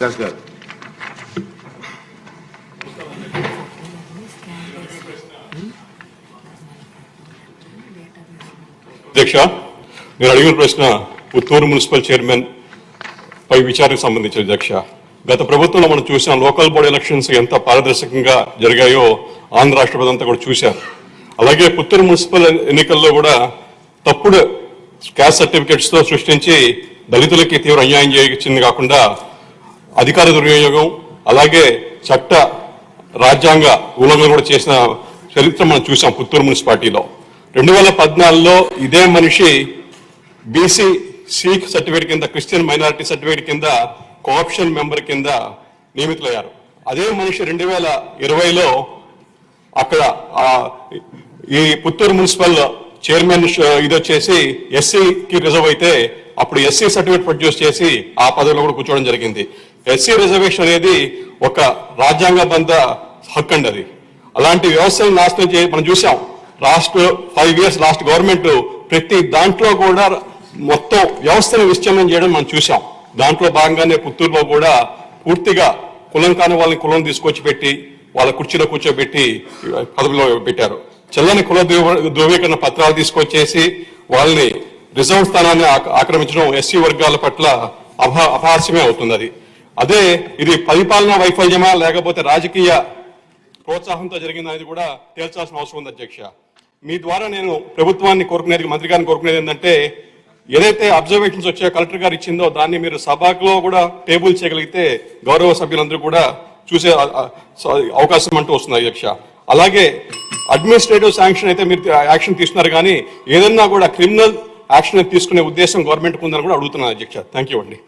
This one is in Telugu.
గారు అధ్యక్ష, నేను అడిగిన ప్రశ్న పుత్తూరు మున్సిపల్ చైర్మన్ పై విచారణకు సంబంధించిన అధ్యక్ష. గత ప్రభుత్వంలో మనం చూసాం లోకల్ బాడీ ఎలక్షన్స్ ఎంత పారదర్శకంగా జరిగాయో ఆంధ్ర రాష్ట్ర ప్రజలంతా కూడా చూశారు. అలాగే పుత్తూరు మున్సిపల్ ఎన్నికల్లో కూడా తప్పుడు క్యాస్ట్ సర్టిఫికెట్స్ తో సృష్టించి దళితులకి తీవ్ర అన్యాయం చేయించింది కాకుండా అధికార దుర్వినియోగం అలాగే చట్ట రాజ్యాంగ ఉల్లంఘన కూడా చేసిన చరిత్ర మనం చూసాం పుత్తూరు మున్సిపాలిటీలో. 2014లో ఇదే మనిషి బీసీ సిక్ సర్టిఫికేట్ కింద క్రిస్టియన్ మైనారిటీ సర్టిఫికేట్ కింద కోఆప్షన్ మెంబర్ కింద నియమితులయ్యారు. అదే మనిషి 2020లో అక్కడ ఈ పుత్తూరు మున్సిపల్ చైర్మన్ ఇది వచ్చేసి ఎస్సీకి రిజర్వ్ అయితే అప్పుడు ఎస్సీ సర్టిఫికేట్ ప్రొడ్యూస్ చేసి ఆ పదవిలో కూడా కూర్చోవడం జరిగింది. ఎస్సీ రిజర్వేషన్ అనేది ఒక రాజ్యాంగబద్ధ హక్కు అండి. అది అలాంటి వ్యవస్థను నాశనం మనం చూసాం. 5 years లాస్ట్ గవర్నమెంట్ ప్రతి దాంట్లో కూడా మొత్తం వ్యవస్థను విచ్ఛిన్నం చేయడం మనం చూసాం. దాంట్లో భాగంగానే పుత్తూరులో కూడా పూర్తిగా కులం కాని వాళ్ళని కులం తీసుకొచ్చి పెట్టి వాళ్ళ కుర్చీలో కూర్చోబెట్టి పదవిలో పెట్టారు. చెల్లని కుల ధృవీకరణ పత్రాలు తీసుకొచ్చేసి వాళ్ళని రిజర్వ్ స్థానాన్ని ఆక్రమించడం ఎస్సీ వర్గాల పట్ల అపహాస్యమే అవుతుంది. అదే ఇది పరిపాలనా వైఫల్యమా లేకపోతే రాజకీయ ప్రోత్సాహంతో జరిగిందనేది కూడా తేల్చాల్సిన అవసరం ఉంది అధ్యక్ష. మీ ద్వారా నేను ప్రభుత్వాన్ని కోరుకునేది, మంత్రి గారిని కోరుకునేది ఏంటంటే ఏదైతే అబ్జర్వేషన్స్ వచ్చే కలెక్టర్ గారు ఇచ్చిందో దాన్ని మీరు సభలో కూడా టేబుల్ చేయగలిగితే గౌరవ సభ్యులందరూ కూడా చూసే అవకాశం అంటూ వస్తుంది అధ్యక్ష. అలాగే అడ్మినిస్ట్రేటివ్ శాంక్షన్ అయితే మీరు యాక్షన్ తీసుకున్నారు, కానీ ఏదన్నా కూడా క్రిమినల్ యాక్షన్ తీసుకునే ఉద్దేశం గవర్నమెంట్కి ఉందని కూడా అడుగుతున్నాను అధ్యక్ష. థ్యాంక్ యూ అండి.